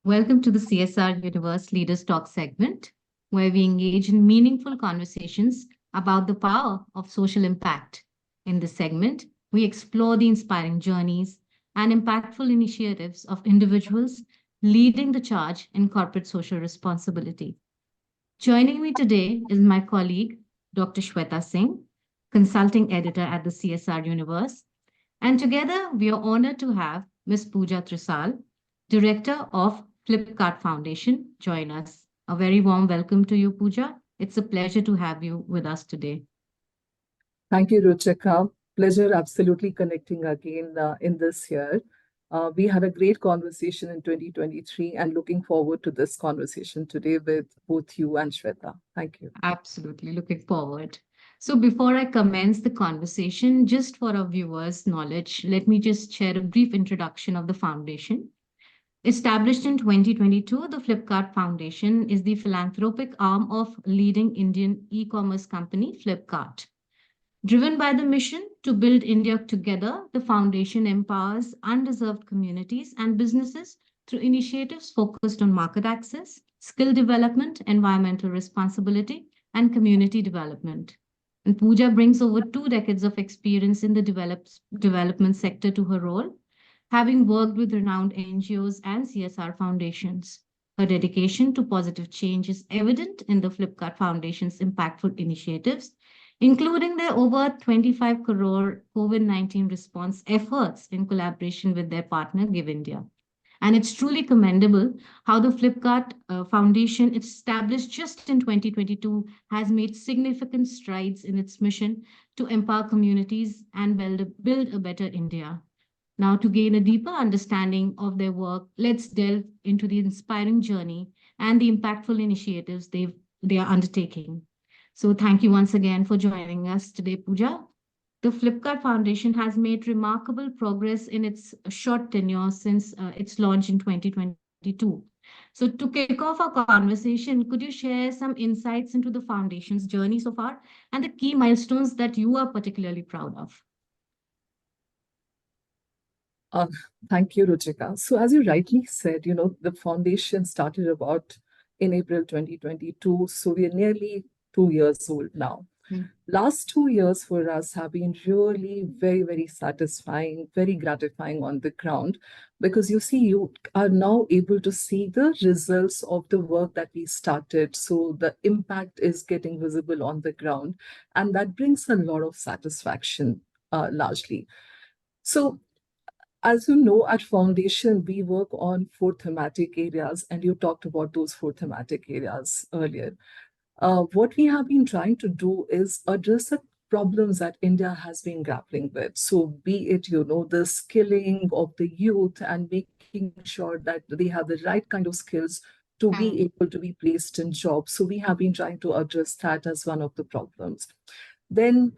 Welcome to the CSR Universe Leaders Talk segment, where we engage in meaningful conversations about the power of social impact. In this segment, we explore the inspiring journeys and impactful initiatives of individuals leading the charge in corporate social responsibility. Joining me today is my colleague, Dr. Shweta Singh, consulting editor at the CSR Universe. And together, we are honored to have Ms. Puja Trisal, director of Flipkart Foundation, join us. A very warm welcome to you, Puja. It's a pleasure to have you with us today. Thank you, Ruchika. Pleasure absolutely connecting again in this year. We had a great conversation in 2023 and looking forward to this conversation today with both you and Shweta. Thank you. Absolutely, looking forward. So before I commence the conversation, just for our viewers' knowledge, let me just share a brief introduction of the foundation. Established in 2022, the Flipkart Foundation is the philanthropic arm of leading Indian e-commerce company Flipkart. Driven by the mission to build India together, the foundation empowers undeserved communities and businesses through initiatives focused on market access, skill development, environmental responsibility, and community development. And Pooja brings over 2 decades of experience in the development sector to her role, having worked with renowned NGOs and CSR foundations. Her dedication to positive change is evident in the Flipkart Foundation's impactful initiatives, including their over 25 crore COVID-19 response efforts in collaboration with their partner, Give India. And it's truly commendable how the Flipkart Foundation, established just in 2022, has made significant strides in its mission to empower communities and build a better India. Now, to gain a deeper understanding of their work, let's delve into the inspiring journey and the impactful initiatives they are undertaking. So thank you once again for joining us today, Pooja. The Flipkart Foundation has made remarkable progress in its short tenure since its launch in 2022. So to kick off our conversation, could you share some insights into the foundation's journey so far and the key milestones that you are particularly proud of? Thank you, Ruchika. So as you rightly said, the foundation started about in April 2022. So we are nearly 2 years old now. Last 2 years for us have been really very, very satisfying, very gratifying on the ground, because you are now able to see the results of the work that we started. So the impact is getting visible on the ground, and that brings a lot of satisfaction, largely. So as you know, at Foundation, we work on 4 thematic areas, and you talked about those 4 thematic areas earlier. What we have been trying to do is address the problems that India has been grappling with. So be it, the skilling of the youth and making sure that they have the right kind of skills to be able to be placed in jobs. So we have been trying to address that as one of the problems. Then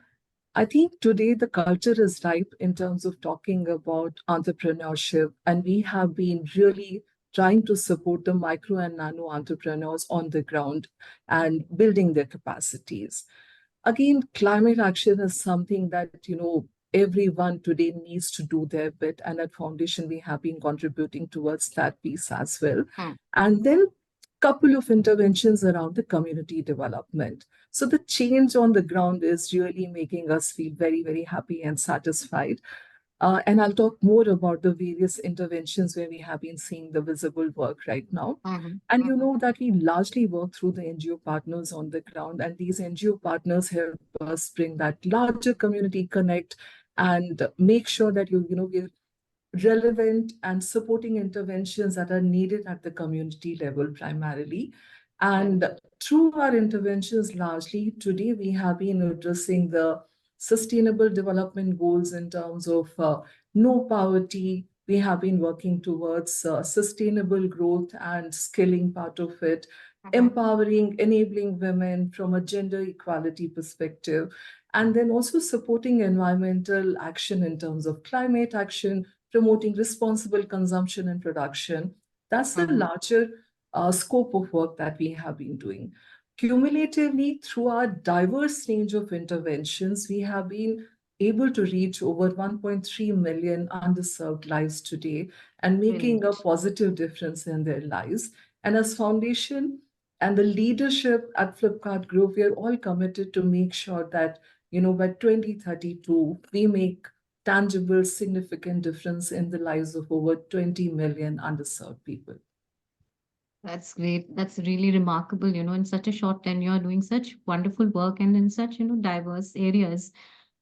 I think today the culture is ripe in terms of talking about entrepreneurship, and we have been really trying to support the micro and nano entrepreneurs on the ground and building their capacities. Again, climate action is something that, everyone today needs to do their bit. And at Foundation, we have been contributing towards that piece as well. And then couple of interventions around the community development. So the change on the ground is really making us feel very, very happy and satisfied. And I'll talk more about the various interventions where we have been seeing the visible work right now. And you know that we largely work through the NGO partners on the ground, and these NGO partners help us bring that larger community connect and make sure that we're relevant and supporting interventions that are needed at the community level primarily. And through our interventions, largely today, we have been addressing the sustainable development goals in terms of no poverty. We have been working towards sustainable growth and skilling part of it, empowering, enabling women from a gender equality perspective, and then also supporting environmental action in terms of climate action, promoting responsible consumption and production. That's the larger scope of work that we have been doing. Cumulatively, through our diverse range of interventions, we have been able to reach over 1.3 million underserved lives today and making a Brilliant. positive difference in their lives. And as foundation and the leadership at Flipkart Group, we are all committed to make sure that, by 2032, we make tangible, significant difference in the lives of over 20 million underserved people. That's great. That's really remarkable, in such a short tenure, doing such wonderful work and in such, diverse areas.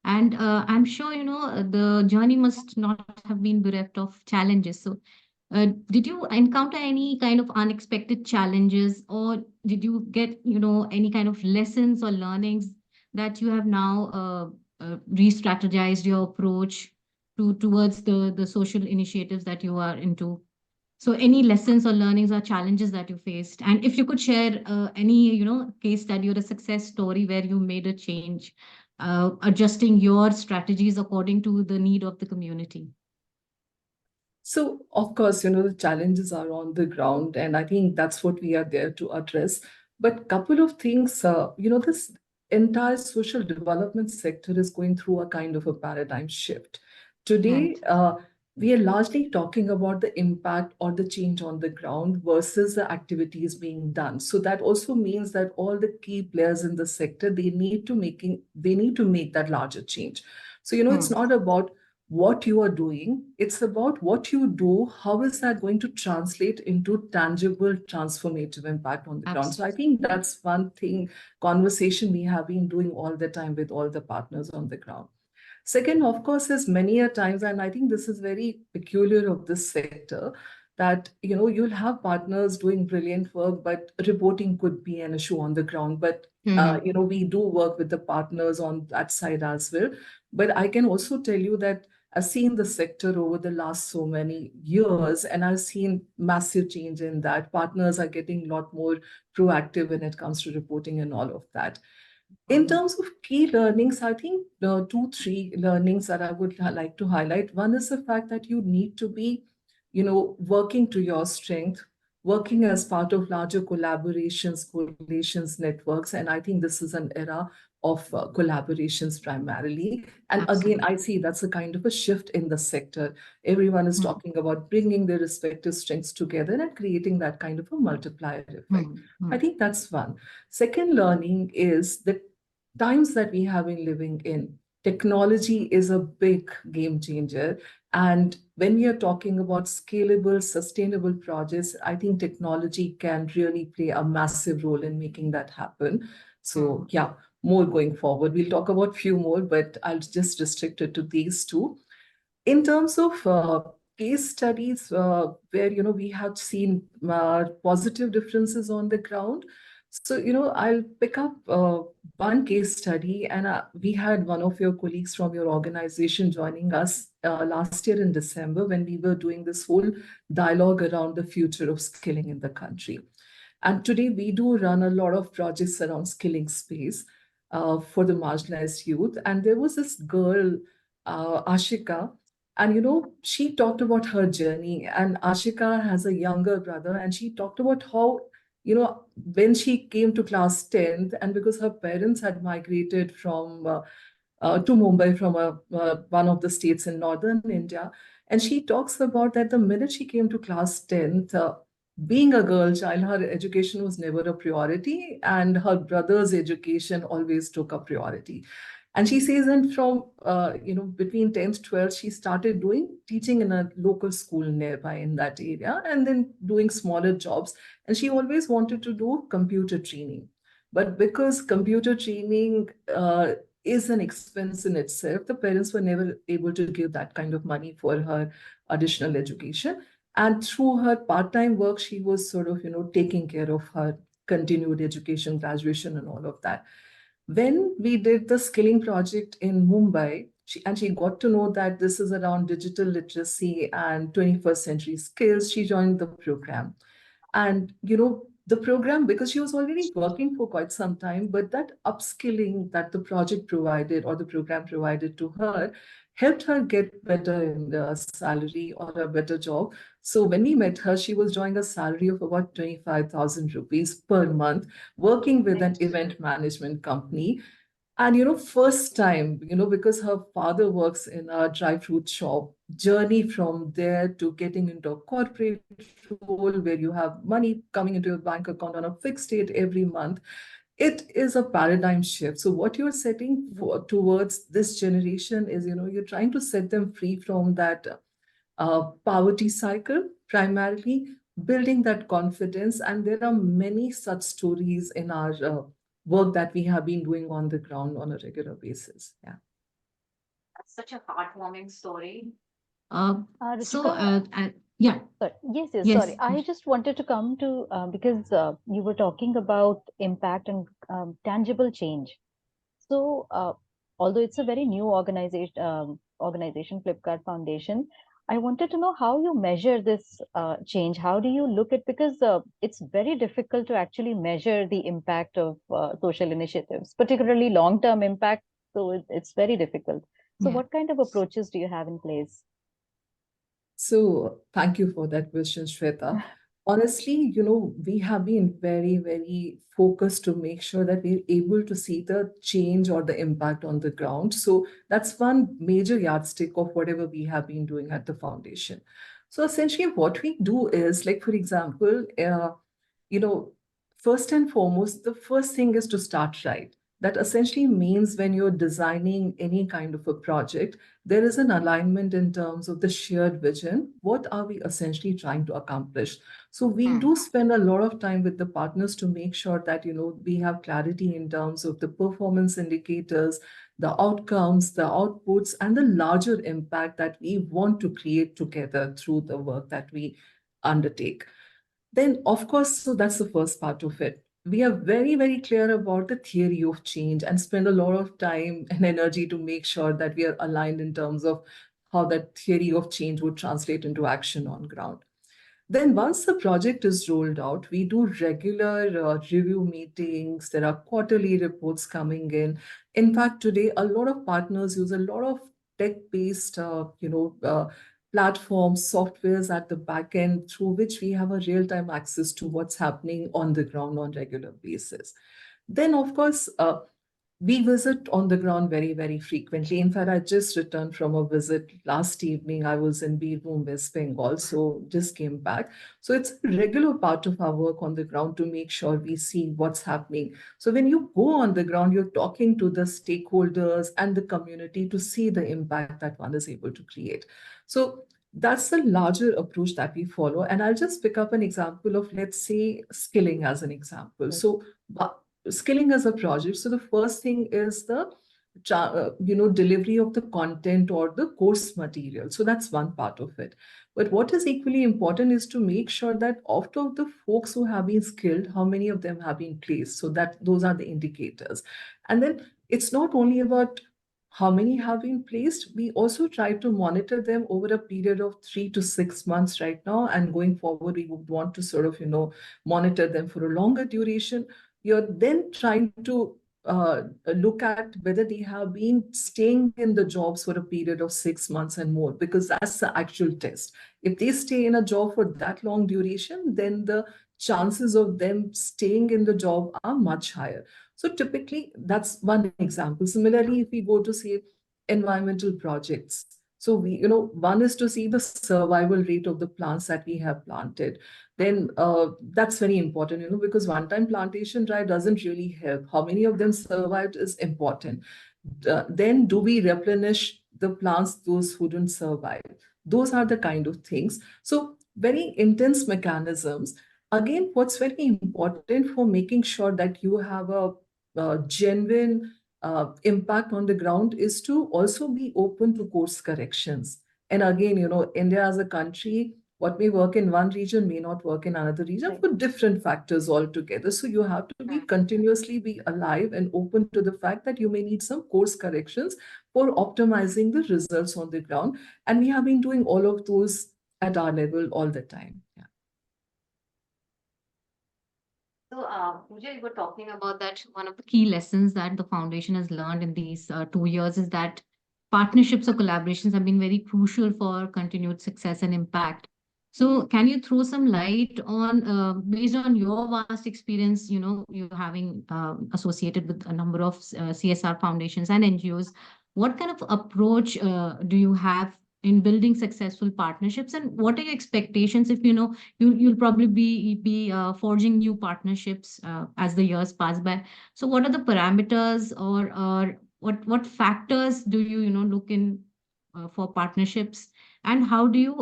And I'm sure, the journey must not have been bereft of challenges. So, did you encounter any kind of unexpected challenges, or did you get, any kind of lessons or learnings that you have now re-strategized your approach towards the social initiatives that you are into? So any lessons or learnings or challenges that you faced? And if you could share any, case study or a success story where you made a change, adjusting your strategies according to the need of the community. So, of course, the challenges are on the ground, and I think that's what we are there to address. But couple of things, this entire social development sector is going through a kind of a paradigm shift. Today, Right. we are largely talking about the impact or the change on the ground versus the activities being done. So that also means that all the key players in the sector, they need to make that larger change. So, it's Hmm. not about what you are doing, it's about what you do, how is that going to translate into tangible transformative impact on the ground. So I Absolutely. think that's one thing, conversation we have been doing all the time with all the partners on the ground. Second, of course, is many a times, and I think this is very peculiar of this sector, that you'll have partners doing brilliant work, but reporting could be an issue on the ground. But Hmm. we do work with the partners on that side as well. But I can also tell you that I've seen the sector over the last so many years, and I've seen massive change in that. Partners are getting a lot more proactive when it comes to reporting and all of that. In Hmm. terms of key learnings, I think the two, three learnings that I would like to highlight. One is the fact that you need to be, working to your strength, working as part of larger collaborations, coalitions, networks. And I think this is an era of collaborations primarily. And again, I Absolutely. see that's a kind of a shift in the sector. Everyone is Hmm. talking about bringing their respective strengths together and creating that kind of a multiplier effect. Hmm. Hmm. I think that's one. Second learning is the times that we have been living in. Technology is a big game changer. And when we are talking about scalable, sustainable projects, I think technology can really play a massive role in making that happen. So, Hmm. yeah, more going forward. We'll talk about few more, but I'll just restrict it to these two. In terms of case studies where we have seen positive differences on the ground, so I'll pick up one case study, and we had one of your colleagues from your organization joining us last year in December when we were doing this whole dialogue around the future of skilling in the country. And today we do run a lot of projects around skilling space for the marginalized youth. And there was this girl, Ashika, and she talked about her journey. And Ashika has a younger brother, and she talked about how, when she came to class 10th, and because her parents had migrated to Mumbai from one of the states in northern India. And she talks about that the minute she came to class 10th, being a girl child, her education was never a priority, and her brother's education always took a priority. And she says, and from between 10th, 12th, she started doing teaching in a local school nearby in that area, and then doing smaller jobs. And she always wanted to do computer training. But because computer training is an expense in itself, the parents were never able to give that kind of money for her additional education. And through her part-time work, she was sort of, taking care of her continued education, graduation, and all of that. When we did the skilling project in Mumbai, she got to know that this is around digital literacy and 21st century skills, she joined the program. And the program, because she was already working for quite some time, but that upskilling that the project provided or the program provided to her helped her get better in the salary or a better job. So when we met her, she was drawing a salary of about 25,000 rupees per month, working with an Right. event management company. And, first time, because her father works in a dry fruit shop, journey from there to getting into a corporate role where you have money coming into your bank account on a fixed date every month, it is a paradigm shift. So what you're setting towards this generation is, you're trying to set them free from that poverty cycle, primarily building that confidence. And there are many such stories in our work that we have been doing on the ground on a regular basis. Yeah. That's such a heartwarming story. So, Ruchika, yeah, sorry. Yes, yes, sorry. yes. I just wanted to come to because you were talking about impact and tangible change. So, although it's a very new organization, Flipkart Foundation, I wanted to know how you measure this change. How do you look at, because it's very difficult to actually measure the impact of social initiatives, particularly long-term impact. So it's very difficult. So, Yeah. what kind of approaches do you have in place? So thank you for that question, Shweta. Honestly, we have been very, very focused to make sure that we're able to see the change or the impact on the ground. So that's one major yardstick of whatever we have been doing at the foundation. So essentially, what we do is, like, for example, you know, first and foremost, the first thing is to start right. That essentially means when you're designing any kind of a project, there is an alignment in terms of the shared vision. What are we essentially trying to accomplish? So we Hmm. do spend a lot of time with the partners to make sure that, we have clarity in terms of the performance indicators, the outcomes, the outputs, and the larger impact that we want to create together through the work that we undertake. Then, of course, so that's the first part of it. We are very, very clear about the theory of change and spend a lot of time and energy to make sure that we are aligned in terms of how that theory of change would translate into action on ground. Then, once the project is rolled out, we do regular review meetings. There are quarterly reports coming in. In fact, today, a lot of partners use a lot of tech-based, platforms, softwares at the back end through which we have a real-time access to what's happening on the ground on regular basis. Then, of course, we visit on the ground very, very frequently. In fact, I just returned from a visit last evening. I was in Birbhum, West Bengal, so just came back. So it's a regular part of our work on the ground to make sure we see what's happening. So when you go on the ground, you're talking to the stakeholders and the community to see the impact that one is able to create. So that's the larger approach that we follow. And I'll just pick up an example of, let's say, skilling as an example. So skilling as a project. So the first thing is the delivery of the content or the course material. So that's one part of it. But what is equally important is to make sure that out of the folks who have been skilled, how many of them have been placed. So that those are the indicators. And then it's not only about how many have been placed. We also try to monitor them over a period of 3 to 6 months right now. And going forward, we would want to sort of, monitor them for a longer duration. You're then trying to look at whether they have been staying in the jobs for a period of 6 months and more, because that's the actual test. If they stay in a job for that long duration, then the chances of them staying in the job are much higher. So typically, that's one example. Similarly, if we go to say environmental projects, so one is to see the survival rate of the plants that we have planted. Then that's very important, because one-time plantation drive doesn't really help. How many of them survived is important. Then do we replenish the plants, those who didn't survive? Those are the kind of things. So very intense mechanisms. Again, what's very important for making sure that you have a genuine impact on the ground is to also be open to course corrections. And again, India as a country, what may work in one region may not work in another region Right. for different factors altogether. So you have to be continuously be alive and open to the fact that you may need some course corrections for optimizing the results on the ground. And we have been doing all of those at our level all the time. Yeah. So, Pooja, you were talking about that one of the key lessons that the foundation has learned in these 2 years is that partnerships or collaborations have been very crucial for continued success and impact. So can you throw some light on, based on your vast experience, you having associated with a number of CSR foundations and NGOs, what kind of approach do you have in building successful partnerships, and what are your expectations if you'll probably be forging new partnerships as the years pass by? So what are the parameters, or what factors do you look in for partnerships, and how do you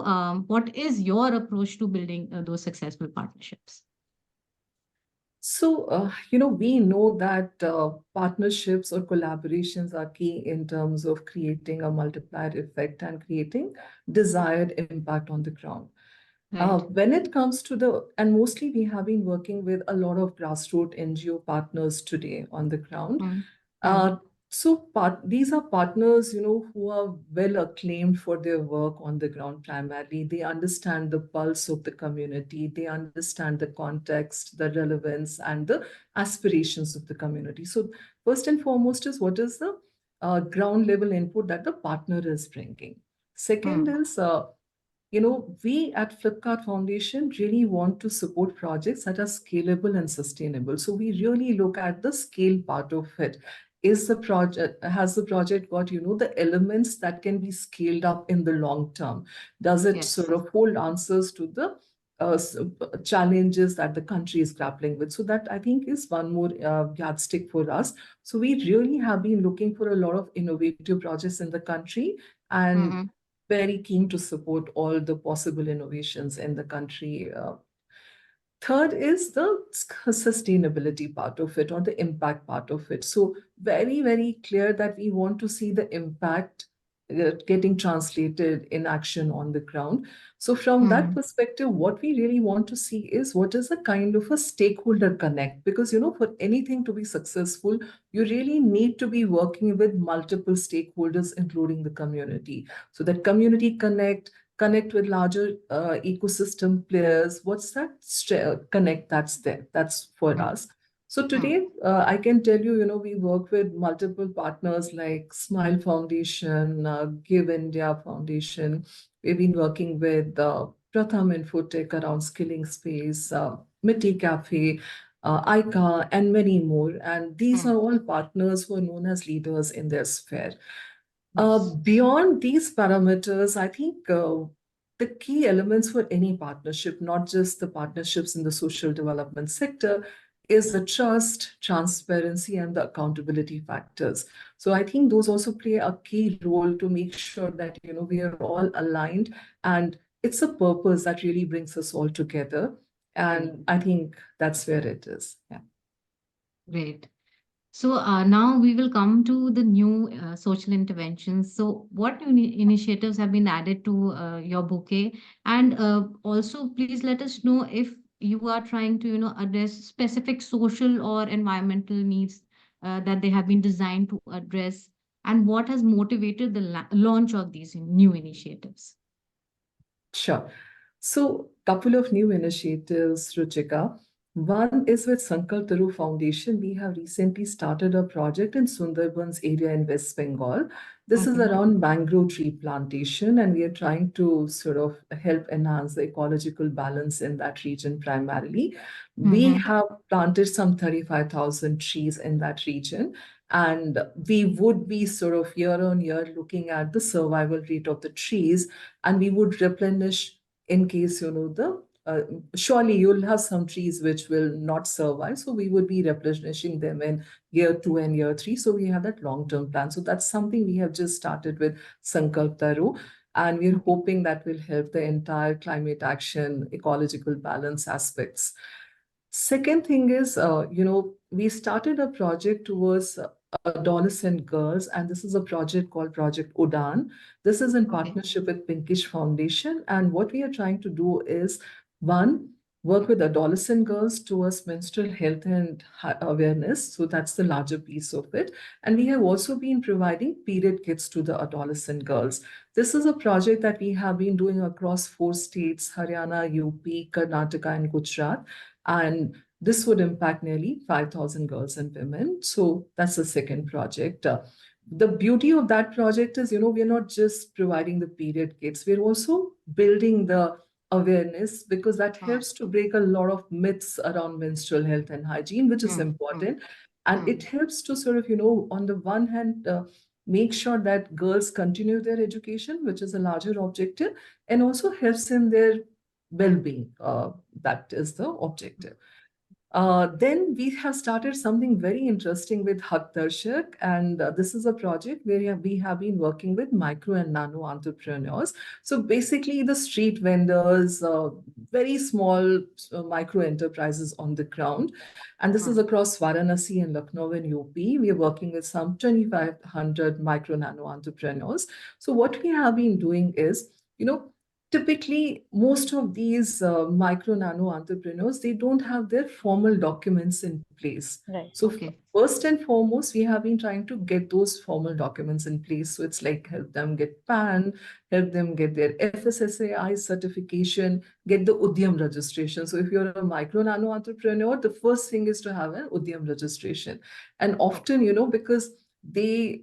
what is your approach to building those successful partnerships? So, we know that partnerships or collaborations are key in terms of creating a multiplier effect and creating desired impact on the ground. Right. When it comes to and mostly we have been working with a lot of grassroots NGO partners today on the ground. Mm. Uh, these are partners, who are well acclaimed for their work on the ground primarily. They understand the pulse of the community. They understand the context, the relevance, and the aspirations of the community. So first and foremost is what is the ground level input that the partner is bringing. Second Mm. is we at Flipkart Foundation really want to support projects that are scalable and sustainable. So we really look at the scale part of it. Has the project got, the elements that can be scaled up in the long term? Does it Yes. sort of hold answers to the challenges that the country is grappling with? So that, I think, is one more yardstick for us. So we really have been looking for a lot of innovative projects in the country, and Mm-hmm. very keen to support all the possible innovations in the country. Third is the sustainability part of it, or the impact part of it. So very, very clear that we want to see the impact getting translated in action on the ground. So from that Mm. perspective, what we really want to see is what is a kind of a stakeholder connect, because for anything to be successful, you really need to be working with multiple stakeholders, including the community. So that community connect with larger ecosystem players. What's that connect that's there? That's for Mm. us. So Mm. today, I can tell you, we work with multiple partners like Smile Foundation, Give India Foundation. We've been working with Pratham Infotech around skilling space, Mitti Cafe, ICA, and many more. And these are Mm. all partners who are known as leaders in their sphere. Yes. Beyond these parameters, I think the key elements for any partnership, not just the partnerships in the social development sector, is the trust, transparency, and the accountability factors. So I think those also play a key role to make sure that we are all aligned, and it's a purpose that really brings us all together. And I think that's where it is. Yeah. Great. So now we will come to the new social interventions. So what new initiatives have been added to your bouquet? And also, please let us know if you are trying to, address specific social or environmental needs that they have been designed to address, and what has motivated the launch of these new initiatives. Sure. So, couple of new initiatives, Ruchika. One is with Sankalp Taru Foundation. We have recently started a project in Sundarbans area in West Bengal. This is Okay. around mangrove tree plantation, and we are trying to sort of help enhance the ecological balance in that region primarily. We Mm-hmm. have planted some 35,000 trees in that region, and we would be sort of year on year looking at the survival rate of the trees, and we would replenish in case the surely you'll have some trees which will not survive, so we would be replenishing them in year 2 and year 3. So we have that long-term plan. So that's something we have just started with Sankalp Taru, and we're Okay. hoping that will help the entire climate action, ecological balance aspects. Second thing is, we started a project towards adolescent girls, and this is a project called Project Udan. This is in Okay. partnership with Pinkish Foundation. And what we are trying to do is, one, work with adolescent girls towards menstrual health and awareness. So that's the larger piece of it. And we have also been providing period kits to the adolescent girls. This is a project that we have been doing across 4 states, Haryana, UP, Karnataka, and Gujarat. And this would impact nearly 5,000 girls and women. So that's the second project. The beauty of that project is, we're not just providing the period kits, we're also building the awareness, because that helps to break a lot of myths around menstrual health and hygiene, which is important. And it helps to sort of, on the one hand, make sure that girls continue their education, which is a larger objective, and also helps in their well-being. That is the objective. Then we have started something very interesting with Hak Darshak, and this is a project where we have been working with micro and nano entrepreneurs. So basically, the street vendors, very small micro enterprises on the ground, and this is across Varanasi and Lucknow and UP. We are working with some 2,500 micro nano entrepreneurs. So what we have been doing is, typically, most of these micro nano entrepreneurs, they don't have their formal documents in place. Right. So first and foremost, we have been trying to get those formal documents in place. So it's like help them get PAN, help them get their FSSAI certification, get the Udyam registration. So if you're a micro nano entrepreneur, the first thing is to have an Udyam registration. And often, because they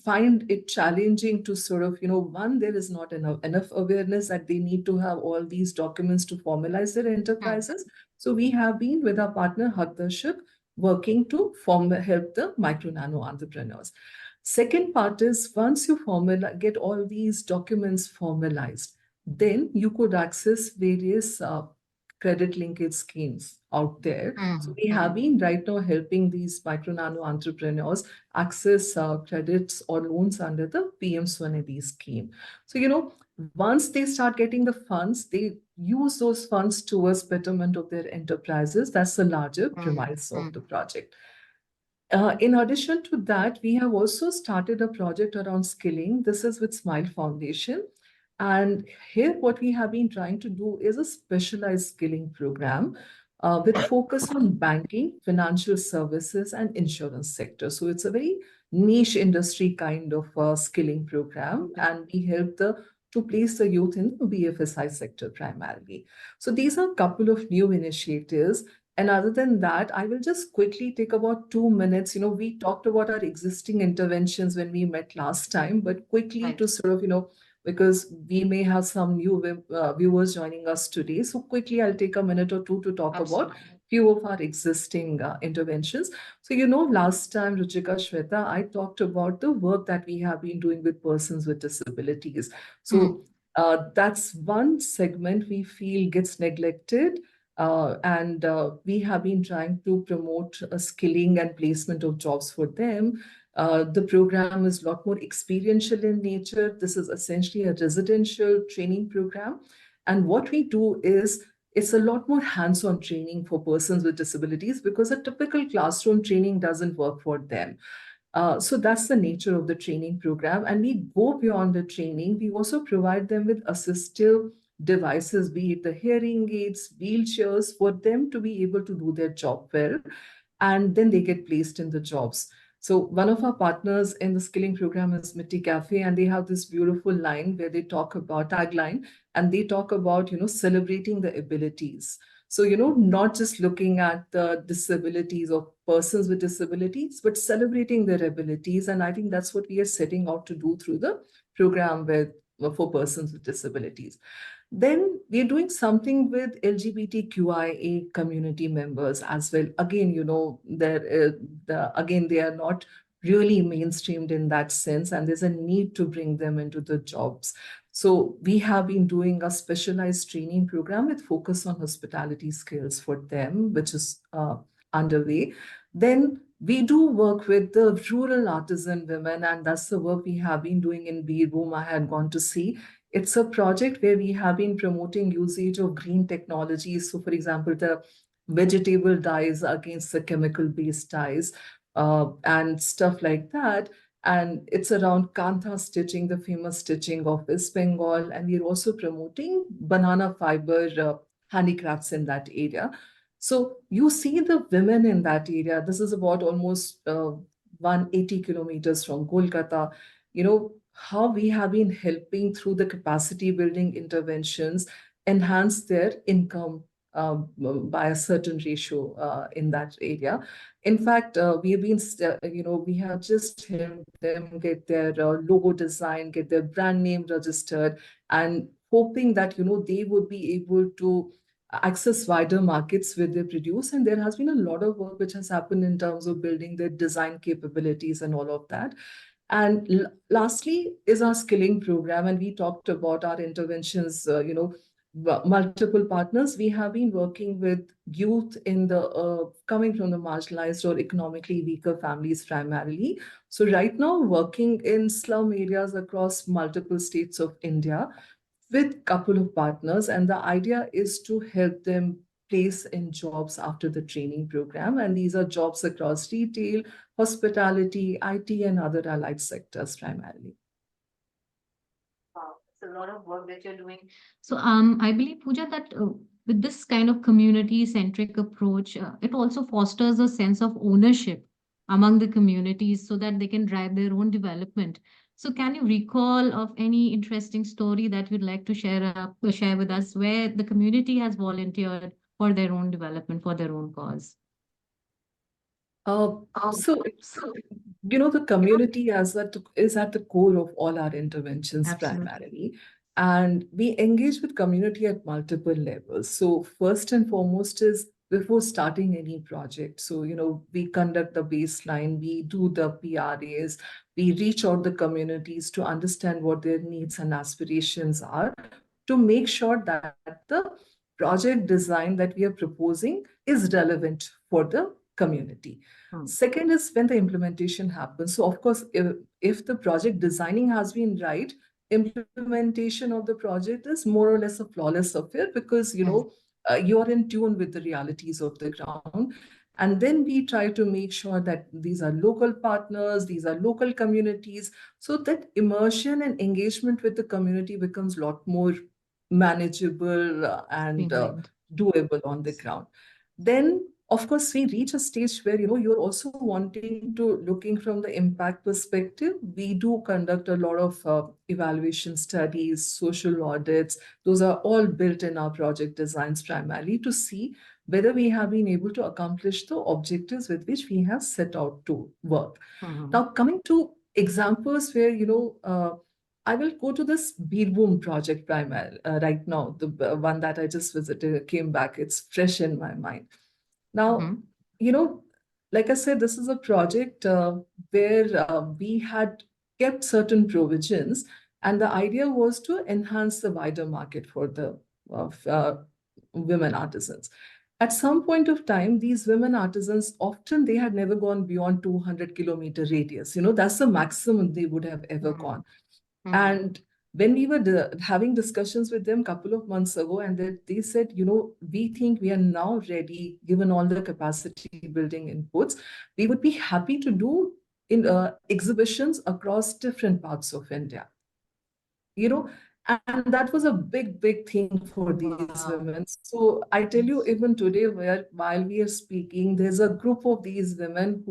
find it challenging to sort of, one, there is not enough awareness that they need to have all these documents to formalize their enterprises. So we have been with our partner Hak Darshak working to help the micro nano entrepreneurs. Second part is, once you get all these documents formalized, then you could access various credit linkage schemes out there. So we have been right now helping these micro nano entrepreneurs access credits or loans under the PM Swanidhi scheme. So, once they start getting the funds, they use those funds towards betterment of their enterprises. That's the larger premise of the project. In addition to that, we have also started a project around skilling. This is with Smile Foundation. And here, what we have been trying to do is a specialized skilling program with focus on banking, financial services, and insurance sector. So it's a very niche industry kind of skilling program, and we help to place the youth in the BFSI sector primarily. So these are a couple of new initiatives. And other than that, I will just quickly take about 2 minutes. We talked about our existing interventions when we met last time, but quickly to sort of, because we may have some new viewers joining us today. So quickly, I'll take a minute or two to talk about few of our existing interventions. So, last time, Ruchika, Shweta, I talked about the work that we have been doing with persons with disabilities. So that's one segment we feel gets neglected. And we have been trying to promote skilling and placement of jobs for them. The program is a lot more experiential in nature. This is essentially a residential training program. And what we do is, it's a lot more hands-on training for persons with disabilities, because a typical classroom training doesn't work for them. So that's the nature of the training program. And we go beyond the training. We also provide them with assistive devices, be it the hearing aids, wheelchairs, for them to be able to do their job well. And then they get placed in the jobs. So one of our partners in the skilling program is Mitti Cafe, and they have this beautiful line where they talk about tagline, and they talk about, celebrating the abilities. So, not just looking at the disabilities of persons with disabilities, but celebrating their abilities. And I think that's what we are setting out to do through the program for persons with disabilities. Then we're doing something with LGBTQIA community members as well. Again, they are not really mainstreamed in that sense, and there's a need to bring them into the jobs. So we have been doing a specialized training program with focus on hospitality skills for them, which is underway. Then we do work with the rural artisan women, and that's the work we have been doing in Beerboom. I had gone to see. It's a project where we have been promoting usage of green technologies. So, for example, the vegetable dyes against the chemical-based dyes and stuff like that. And it's around Kantha stitching, the famous stitching of West Bengal. And we're also promoting banana fiber handicrafts in that area. So you see the women in that area. This is about almost 180 kilometers from Kolkata. How we have been helping through the capacity building interventions enhance their income by a certain ratio in that area. In fact, we have been, we have just helped them get their logo design, get their brand name registered. And hoping that, they would be able to access wider markets with their produce. And there has been a lot of work which has happened in terms of building their design capabilities and all of that. And lastly is our skilling program. And we talked about our interventions, multiple partners. We have been working with youth in the coming from the marginalized or economically weaker families primarily. So right now, working in slum areas across multiple states of India with couple of partners, and the idea is to help them place in jobs after the training program. And these are jobs across retail, hospitality, IT, and other allied sectors primarily. Wow, it's a lot of work that you're doing. So, I believe, Pooja, that with this kind of community-centric approach, it also fosters a sense of ownership among the communities so that they can drive their own development. So, can you recall of any interesting story that you'd like to share with us where the community has volunteered for their own development, for their own cause? So, the community is at the core of all our interventions Absolutely. primarily. And we engage with community at multiple levels. So first and foremost is before starting any project. So, we conduct the baseline, we do the PRAs, we reach out the communities to understand what their needs and aspirations are, to make sure that the project design that we are proposing is relevant for the community. Second is when the implementation happens. So of course, if the project designing has been right, implementation of the project is more or less a flawless affair because, you are in tune with the realities of the ground. And then we try to make sure that these are local partners, these are local communities, so that immersion and engagement with the community becomes a lot more manageable and doable on the ground. Then, of course, we reach a stage where, you're also wanting to looking from the impact perspective. We do conduct a lot of evaluation studies, social audits. Those are all built in our project designs primarily to see whether we have been able to accomplish the objectives with which we have set out to work. Now, coming to examples where, I will go to this Beerboom project primarily right now, the one that I just visited, came back. It's fresh in my mind. Now, like I said, this is a project where we had kept certain provisions, and the idea was to enhance the wider market for the women artisans. At some point of time, these women artisans, often they had never gone beyond 200-kilometer radius. That's the maximum they would have ever gone. And when we were having discussions with them a couple of months ago, and they said, we think we are now ready, given all the capacity building inputs, we would be happy to do in exhibitions across different parts of India. And that was a big, big thing for these women. So I tell you, even today, while we are speaking, there's a group of these women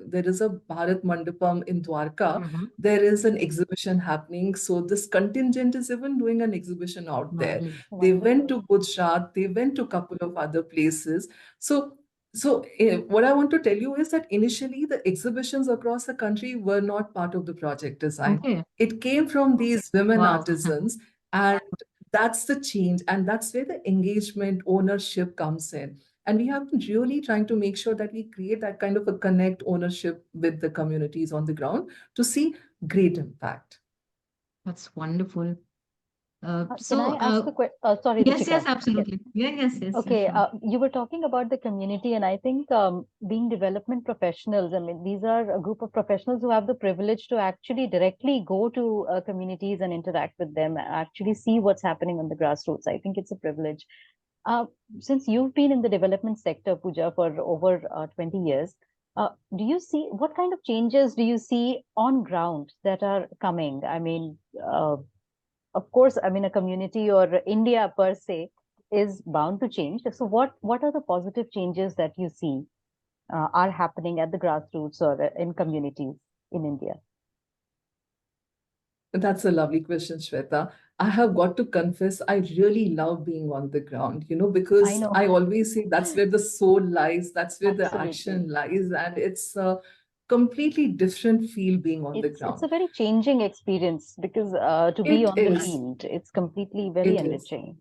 there is a Bharat Mandapam in Dwarka. There is an exhibition happening. So this contingent is even doing an exhibition out there. They went to Gujarat, they went to a couple of other places. So what I want to tell you is that initially the exhibitions across the country were not part of the project design. It came from these women artisans, and that's the change. And that's where the engagement ownership comes in. And we have been really trying to make sure that we create that kind of a connect ownership with the communities on the ground to see great impact. That's wonderful. Can I ask a question? Sorry, yes, Ruchika. yes, absolutely. Yes. Okay, sure. you were talking about the community, and I think being development professionals, I mean, these are a group of professionals who have the privilege to actually directly go to communities and interact with them, actually see what's happening on the grassroots. I think it's a privilege. Since you've been in the development sector, Puja, for over 20 years, do you see what kind of changes do you see on ground that are coming? I mean, of course, I mean, a community or India per se is bound to change. So what are the positive changes that you see are happening at the grassroots or in communities in India? That's a lovely question, Shweta. I have got to confess, I really love being on the ground, because I always say that's where the soul lies, that's where the action lies. And it's completely different feel being on the It's a ground. very changing experience because to be It on the is. field, it's completely very It is. enriching.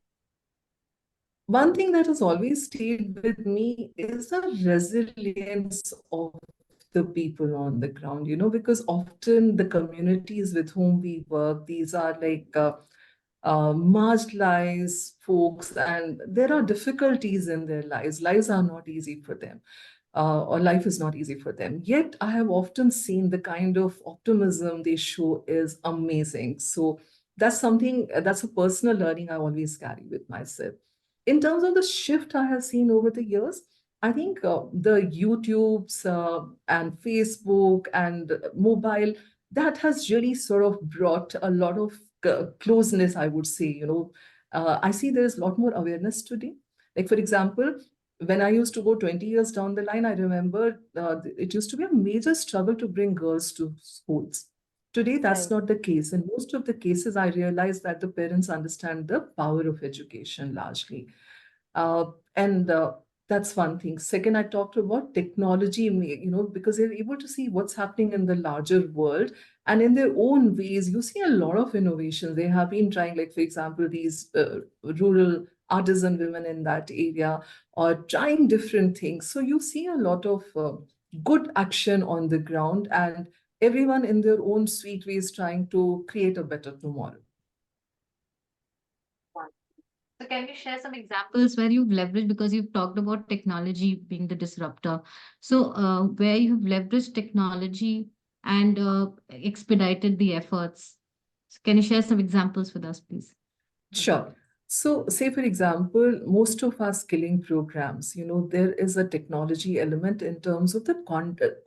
One thing that has always stayed with me is the resilience of the people on the ground, because often the communities with whom we work, these are like marginalized folks, and there are difficulties in their lives. Lives are not easy for them, or life is not easy for them. Yet, I have often seen the kind of optimism they show is amazing. So, that's something, that's a personal learning I always carry with myself. In terms of the shift I have seen over the years, I think the YouTubes and Facebook and mobile, that has really sort of brought a lot of closeness, I would say. I see there's a lot more awareness today. Like, for example, when I used to go 20 years down the line, I remember it used to be a major struggle to bring girls to schools. Today, that's Right. not the case. In most of the cases, I realized that the parents understand the power of education largely. Uh, and that's one thing. Second, I talked about technology, because they're able to see what's happening in the larger world. And in their own ways, you see a lot of innovations. They have been trying, like, for example, these rural artisan women in that area are trying different things. So you see a lot of good action on the ground, and everyone in their own sweet ways trying to create a better tomorrow. So can you share some examples where you've leveraged, because you've talked about technology being the disruptor. So where you've leveraged technology and expedited the efforts. So can you share some examples with us, please? Sure. So, say for example, most of our skilling programs, there is a technology element in terms of the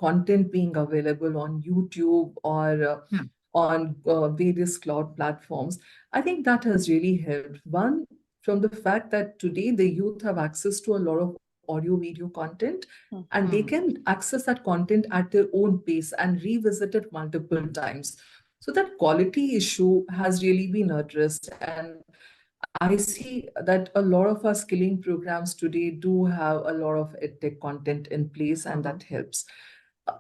content being available on YouTube or Yeah. on various cloud platforms. I think that has really helped. One, from the fact that today the youth have access to a lot of audio video content, and they Hmm. can access that content at their own pace and revisit it multiple times. So that quality issue has really been addressed. And I see that a lot of our skilling programs today do have a lot of edtech content in place, and that helps.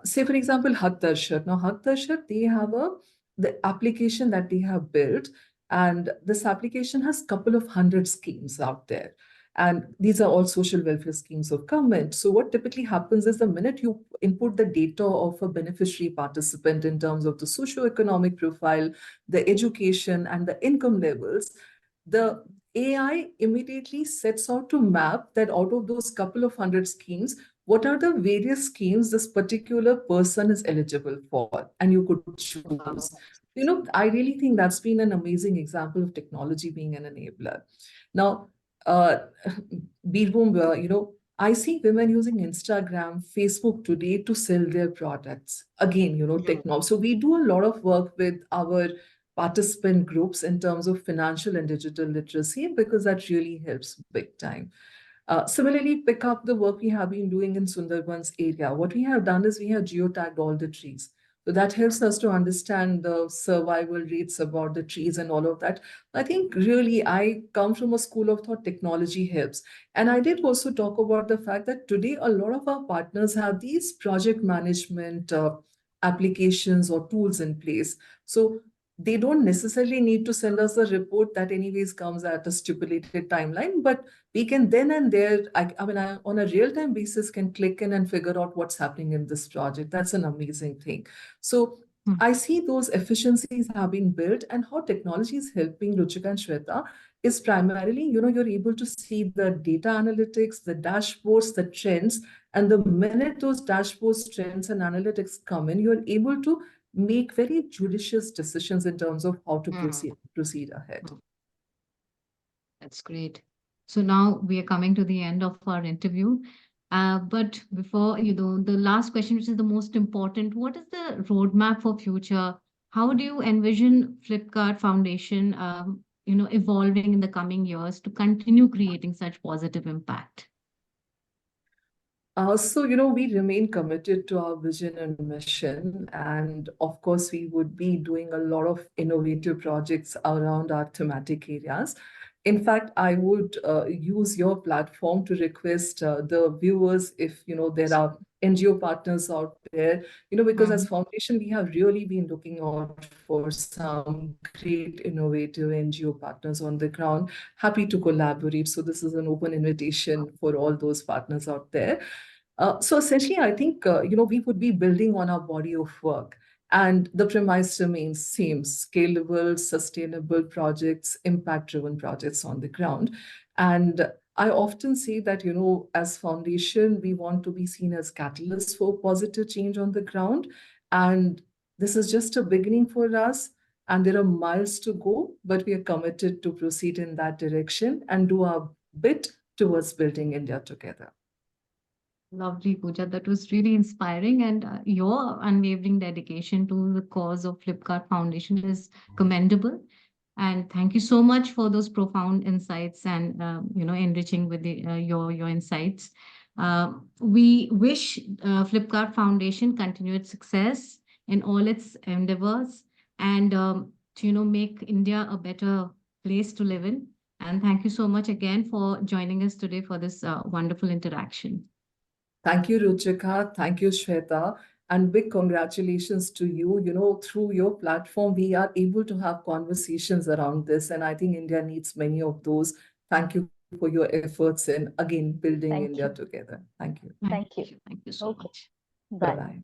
Say, for example, Hak Darshat. Now, Hak Darshat, they have the application that they have built, and this application has a couple of hundred schemes out there. And these are all social welfare schemes of government. So what typically happens is the minute you input the data of a beneficiary participant in terms of the socioeconomic profile, the education, and the income levels, the AI immediately sets out to map that out of those couple of hundred schemes, what are the various schemes this particular person is eligible for, and you could choose. I really think that's been an amazing example of technology being an enabler. Now, uh, Birboom, I see women using Instagram, Facebook today to sell their products. Again, technology. So we do a lot of work with our participant groups in terms of financial and digital literacy, because that really helps big time. Similarly, pick up the work we have been doing in Sundarbans area. What we have done is we have geotagged all the trees. So that helps us to understand the survival rates about the trees and all of that. I think really I come from a school of thought technology helps. And I did also talk about the fact that today a lot of our partners have these project management applications or tools in place. So they don't necessarily need to send us a report that anyways comes at a stipulated timeline, but we can then and there, I on a real-time basis can click in and figure out what's happening in this project. That's an amazing thing. So Hmm. I see those efficiencies have been built, and how technology is helping Ruchika and Shweta is primarily, you're able to see the data analytics, the dashboards, the trends, and the minute those dashboards, trends, and analytics come in, you're able to make very judicious decisions in terms of how to Hmm. proceed ahead. That's great. So now we are coming to the end of our interview. But before, the last question, which is the most important, what is the roadmap for future? How do you envision Flipkart Foundation, evolving in the coming years to continue creating such positive impact? So, we remain committed to our vision and mission. And of course, we would be doing a lot of innovative projects around our thematic areas. In fact, I would use your platform to request the viewers, if, there are NGO partners out there, because as foundation, we have really been looking out for some great innovative NGO partners on the ground, happy to collaborate. So this is an open invitation for all those partners out there. So essentially, I think, we would be building on our body of work. And the premise remains same: scalable, sustainable projects, impact-driven projects on the ground. And I often say that, as foundation, we want to be seen as catalysts for positive change on the ground. And this is just a beginning for us. And there are miles to go, but we are committed to proceed in that direction and do our bit towards building India together. Lovely, Pooja. That was really inspiring, and your unwavering dedication to the cause of Flipkart Foundation is commendable. And thank you so much for those profound insights and enriching with your insights. We wish Flipkart Foundation continued success in all its endeavors and to make India a better place to live in. And thank you so much again for joining us today for this wonderful interaction. Thank you, Ruchika. Thank you, Shweta. And big congratulations to you. Through your platform, we are able to have conversations around this. And I think India needs many of those. Thank you for your efforts in, again, building India together. Thank you. Thank you. Thank you so much. Bye. Bye-bye.